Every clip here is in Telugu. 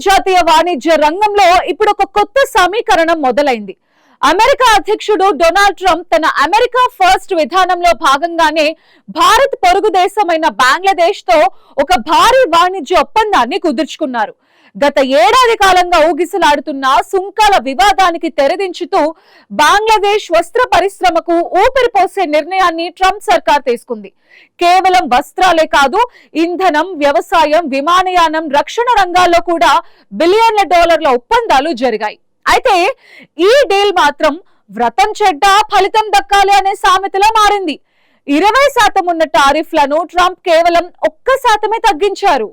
అంతర్జాతీయ వాణిజ్య రంగంలో ఇప్పుడు ఒక కొత్త సమీకరణం మొదలైంది. అమెరికా అధ్యక్షుడు డొనాల్డ్ ట్రంప్ తన అమెరికా ఫస్ట్ విధానంలో భాగంగానే భారత్ పొరుగు దేశమైన బంగ్లాదేశ్ తో ఒక భారీ వాణిజ్య ఒప్పందాన్ని కుదుర్చుకున్నారు. గత ఏడాది కాలంగా ఊగిసలాడుతున్న సుంకాల వివాదానికి తెరదించుతూ బంగ్లాదేశ్ వస్త్ర పరిశ్రమకు ఊపిరిపోసే నిర్ణయాన్ని ట్రంప్ సర్కార్ తీసుకుంది. కేవలం వస్త్రాలే కాదు, ఇంధనం, వ్యవసాయం, విమానయానం, రక్షణ రంగాల్లో కూడా బిలియన్ల డాలర్ల ఒప్పందాలు జరిగాయి. అయితే ఈ డీల్ మాత్రం వ్రతం చెడ్డ ఫలితం దక్కాలి అనే సామెతలా మారింది. 20% ఉన్న టారిఫ్లను ట్రంప్ కేవలం 1% తగ్గించారు.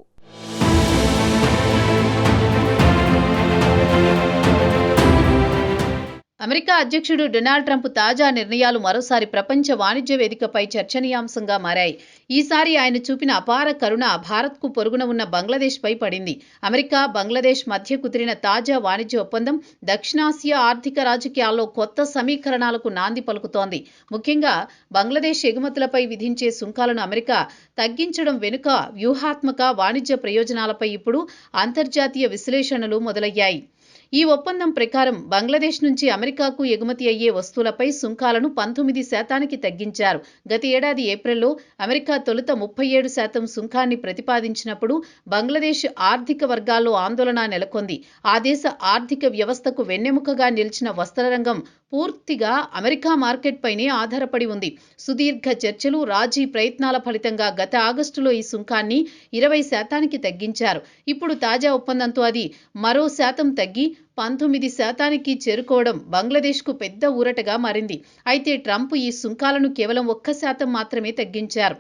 అమెరికా అధ్యక్షుడు డొనాల్డ్ ట్రంప్ తాజా నిర్ణయాలు మరోసారి ప్రపంచ వాణిజ్య వేదికపై చర్చనీయాంశంగా మారాయి. ఈసారి ఆయన చూపిన అపార కరుణ భారత్కు పొరుగున ఉన్న బంగ్లాదేశ్పై పడింది. అమెరికా, బంగ్లాదేశ్ మధ్య కుదిరిన తాజా వాణిజ్య ఒప్పందం దక్షిణాసియా ఆర్థిక రాజకీయాల్లో కొత్త సమీకరణాలకు నాంది పలుకుతోంది. ముఖ్యంగా బంగ్లాదేశ్ ఎగుమతులపై విధించే సుంకాలను అమెరికా తగ్గించడం వెనుక వ్యూహాత్మక వాణిజ్య ప్రయోజనాలపై ఇప్పుడు అంతర్జాతీయ విశ్లేషణలు మొదలయ్యాయి. ఈ ఒప్పందం ప్రకారం బంగ్లాదేశ్ నుంచి అమెరికాకు ఎగుమతి అయ్యే వస్తువులపై సుంకాలను 19% తగ్గించారు. గత ఏడాది ఏప్రిల్లో అమెరికా తొలుత 37% సుంకాన్ని ప్రతిపాదించినప్పుడు బంగ్లాదేశ్ ఆర్థిక వర్గాల్లో ఆందోళన నెలకొంది. ఆ దేశ ఆర్థిక వ్యవస్థకు వెన్నెముకగా నిలిచిన వస్త్రరంగం పూర్తిగా అమెరికా మార్కెట్ పైనే ఆధారపడి ఉంది. సుదీర్ఘ చర్చలు, రాజీ ప్రయత్నాల ఫలితంగా గత ఆగస్టులో ఈ సుంకాన్ని 20% తగ్గించారు. ఇప్పుడు తాజా ఒప్పందంతో అది మరో శాతం తగ్గి 19% చేరుకోవడం బంగ్లాదేశ్కు పెద్ద ఊరటగా మారింది. అయితే ట్రంప్ ఈ సుంకాలను కేవలం 1% మాత్రమే తగ్గించారు.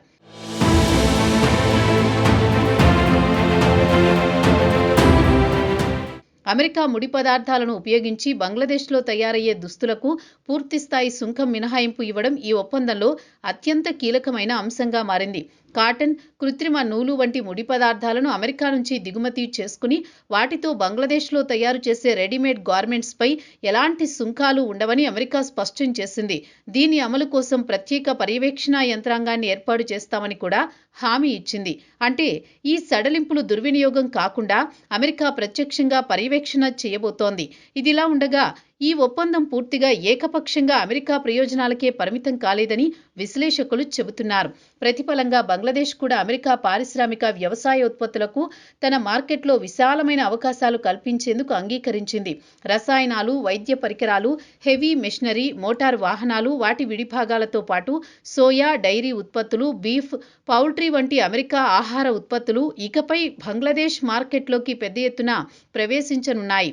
అమెరికా ముడి పదార్థాలను ఉపయోగించి బంగ్లాదేశ్లో తయారయ్యే దుస్తులకు పూర్తిస్థాయి సుంకం మినహాయింపు ఇవ్వడం ఈ ఒప్పందంలో అత్యంత కీలకమైన అంశంగా మారింది. కాటన్, కృత్రిమ నూలు వంటి ముడి పదార్థాలను అమెరికా నుంచి దిగుమతి చేసుకుని వాటితో బంగ్లాదేశ్లో తయారు చేసే రెడీమేడ్ గార్మెంట్స్పై ఎలాంటి సుంకాలు ఉండవని అమెరికా స్పష్టం చేసింది. దీని అమలు కోసం ప్రత్యేక పర్యవేక్షణ యంత్రాంగాన్ని ఏర్పాటు చేస్తామని కూడా హామీ ఇచ్చింది. అంటే ఈ సడలింపులు దుర్వినియోగం కాకుండా అమెరికా ప్రత్యక్షంగా పర్యవేక్షణ చేయబోతోంది. ఇదిలా ఉండగా ఈ ఒప్పందం పూర్తిగా ఏకపక్షంగా అమెరికా ప్రయోజనాలకే పరిమితం కాలేదని విశ్లేషకులు చెబుతున్నారు. ప్రతిఫలంగా బంగ్లాదేశ్ కూడా అమెరికా పారిశ్రామిక, వ్యవసాయ ఉత్పత్తులకు తన మార్కెట్లో విశాలమైన అవకాశాలు కల్పించేందుకు అంగీకరించింది. రసాయనాలు, వైద్య పరికరాలు, హెవీ మెషినరీ, మోటారు వాహనాలు, వాటి విడిభాగాలతో పాటు సోయా, డైరీ ఉత్పత్తులు, బీఫ్, పౌల్ట్రీ వంటి అమెరికా ఆహార ఉత్పత్తులు ఇకపై బంగ్లాదేశ్ మార్కెట్లోకి పెద్ద ఎత్తున ప్రవేశించనున్నాయి.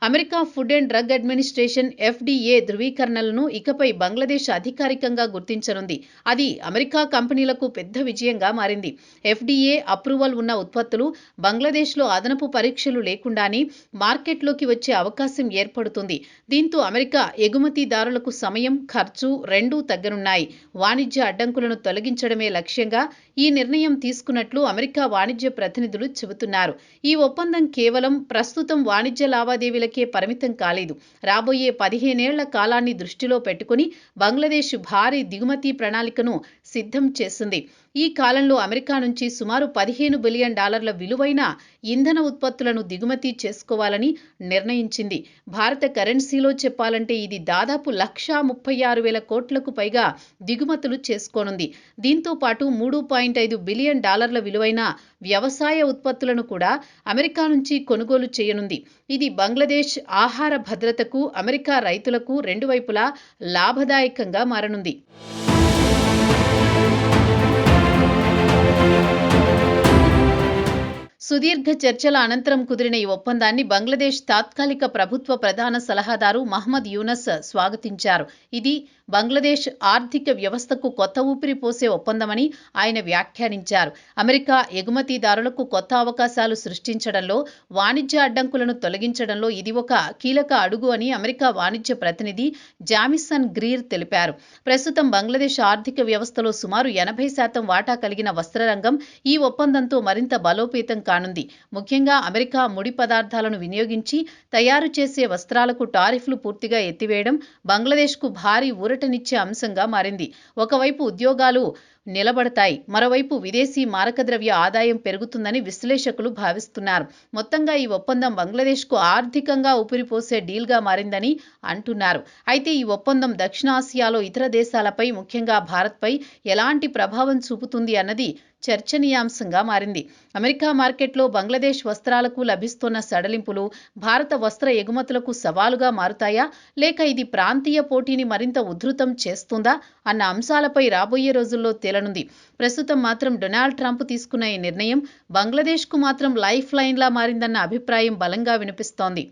America food and drug administration FDA ధృవీకరణలను ఇకపై బంగ్లాదేశ్ అధికారికంగా గుర్తించనుంది. అది అమెరికా కంపెనీలకు పెద్ద విజయంగా మారింది. FDA అప్రూవల్ ఉన్న ఉత్పత్తులు బంగ్లాదేశ్లో అదనపు పరీక్షలు లేకుండానే మార్కెట్లోకి వచ్చే అవకాశం ఏర్పడుతుంది. దీంతో అమెరికా ఎగుమతిదారులకు సమయం, ఖర్చు రెండూ తగ్గనున్నాయి. వాణిజ్య అడ్డంకులను తొలగించడమే లక్ష్యంగా ఈ నిర్ణయం తీసుకున్నట్లు అమెరికా వాణిజ్య ప్రతినిధులు చెబుతున్నారు. ఈ ఒప్పందం కేవలం ప్రస్తుతం వాణిజ్య లావాదేవీలకే పరిమితం కాలేదు. రాబోయే 15 ఏళ్ల కాలాన్ని దృష్టిలో పెట్టుకుని బంగ్లాదేశ్ భారీ దిగుమతి ప్రణాళికను సిద్ధం చేసింది. ఈ కాలంలో అమెరికా నుంచి సుమారు $15 బిలియన్ విలువైన ఇంధన ఉత్పత్తులను దిగుమతి చేసుకోవాలని నిర్ణయించింది. భారత కరెన్సీలో చెప్పాలంటే ఇది దాదాపు 136,000 కోట్లకు పైగా దిగుమతులు చేసుకోనుంది. దీంతో పాటు $3.5 బిలియన్ విలువైన వ్యవసాయ ఉత్పత్తులను కూడా అమెరికా నుంచి కొనుగోలు చేయనుంది. ఇది బంగ్లాదేశ్ ఆహార భద్రతకు, అమెరికా రైతులకు రెండు వైపులా లాభదాయకంగా మారనుంది. సుదీర్ఘ చర్చల అనంతరం కుదిరిన ఈ ఒప్పందాన్ని బంగ్లాదేశ్ తాత్కాలిక ప్రభుత్వ ప్రధాన సలహాదారు మహ్మద్ యూనస్ స్వాగతించారు. ఇది బంగ్లాదేశ్ ఆర్థిక వ్యవస్థకు కొత్త ఊపిరి పోసే ఒప్పందమని ఆయన వ్యాఖ్యానించారు. అమెరికా ఎగుమతిదారులకు కొత్త అవకాశాలు సృష్టించడంలో, వాణిజ్య అడ్డంకులను తొలగించడంలో ఇది ఒక కీలక అడుగు అని అమెరికా వాణిజ్య ప్రతినిధి జామిసన్ గ్రీర్ తెలిపారు. ప్రస్తుతం బంగ్లాదేశ్ ఆర్థిక వ్యవస్థలో సుమారు 80% వాటా కలిగిన వస్త్రరంగం ఈ ఒప్పందంతో మరింత బలోపేతం కానుంది. ముఖ్యంగా అమెరికా ముడి పదార్థాలను వినియోగించి తయారు చేసే వస్త్రాలకు టారిఫ్లు పూర్తిగా ఎత్తివేయడం బంగ్లాదేశ్కు భారీ ఊరటనిచ్చే అంశంగా మారింది. ఒకవైపు ఉద్యోగాలు నిలబడతాయి. మరోవైపు విదేశీ మారకద్రవ్య ఆదాయం పెరుగుతుందని విశ్లేషకులు భావిస్తున్నారు. మొత్తంగా ఈ ఒప్పందం బంగ్లాదేశ్కు ఆర్థికంగా ఊపిరిపోసే డీల్గా మారిందని అంటున్నారు. అయితే ఈ ఒప్పందం దక్షిణాసియాలో ఇతర దేశాలపై, ముఖ్యంగా భారత్పై ఎలాంటి ప్రభావం చూపుతుంది అన్నది చర్చనీయాంశంగా మారింది. అమెరికా మార్కెట్లో బంగ్లాదేశ్ వస్త్రాలకు లభిస్తున్న సడలింపులు భారత వస్త్ర ఎగుమతులకు సవాలుగా మారుతాయా, లేక ఇది ప్రాంతీయ పోటీని మరింత ఉధృతం చేస్తుందా అన్న అంశాలపై రాబోయే రోజుల్లో తేలనుంది. ప్రస్తుతం మాత్రం డొనాల్డ్ ట్రంప్ తీసుకున్న ఈ నిర్ణయం బంగ్లాదేశ్కు మాత్రం లైఫ్ లైన్లా మారిందన్న అభిప్రాయం బలంగా వినిపిస్తోంది.